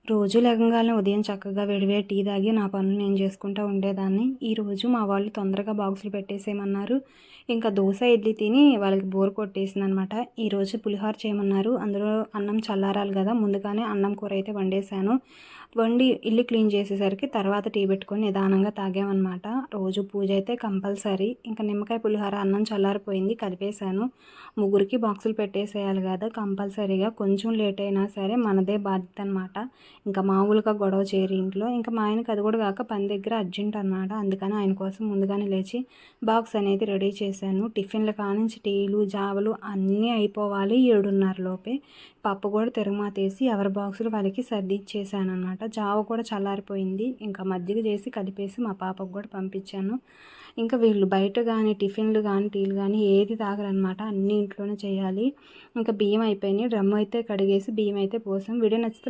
రోజు లెగంగానే ఉదయం చక్కగా వేడివేడి టీ తాగి నా పనులు నేను చేసుకుంటూ ఉండేదాన్ని. ఈరోజు మా వాళ్ళు తొందరగా బాక్సులు పెట్టేసేయమన్నారు. ఇంకా దోస, ఇడ్లీ తిని వాళ్ళకి బోర్ కొట్టేసిందనమాట. ఈరోజు పులిహోర చేయమన్నారు. అందులో అన్నం చల్లారాలి కదా! ముందుగానే అన్నం కూర అయితే వండేశాను. వండి ఇల్లు క్లీన్ చేసేసరికి తర్వాత టీ పెట్టుకొని నిదానంగా తాగామనమాట. రోజు పూజ అయితే కంపల్సరీ. ఇంకా నిమ్మకాయ పులిహోర అన్నం చల్లారిపోయింది కలిపేశాను. ముగ్గురికి బాక్సులు పెట్టేసేయాలి కదా! కంపల్సరీగా కొంచెం లేట్ అయినా సరే మనదే బాధ్యత అనమాట. ఇంకా మామూలుగా గొడవ చేయరు ఇంట్లో. ఇంకా మా ఆయనకి అది కూడా కాక పని దగ్గర అర్జెంట్ అనమాట. అందుకని ఆయన కోసం ముందుగానే లేచి బాక్స్ అనేది రెడీ చేశాను. టిఫిన్ల కానించి టీలు, జావలు అన్నీ అయిపోవాలి 7:30 లోపే. పప్పు కూడా తిరగమాతేసి ఎవరి బాక్సులు వాళ్ళకి సర్దిచ్చేసాను అనమాట. జావ కూడా చల్లారిపోయింది. ఇంకా మజ్జిగ చేసి కలిపేసి మా పాపకు కూడా పంపించాను. ఇంకా వీళ్ళు బయట కానీ టిఫిన్లు కానీ టీలు కానీ ఏది తాగరనమాట. అన్నీ ఇంట్లోనే చేయాలి. ఇంకా బియ్యం అయిపోయినాయి. డ్రమ్ అయితే కడిగేసి బియ్యం అయితే పోసాం. వీడియో నచ్చితే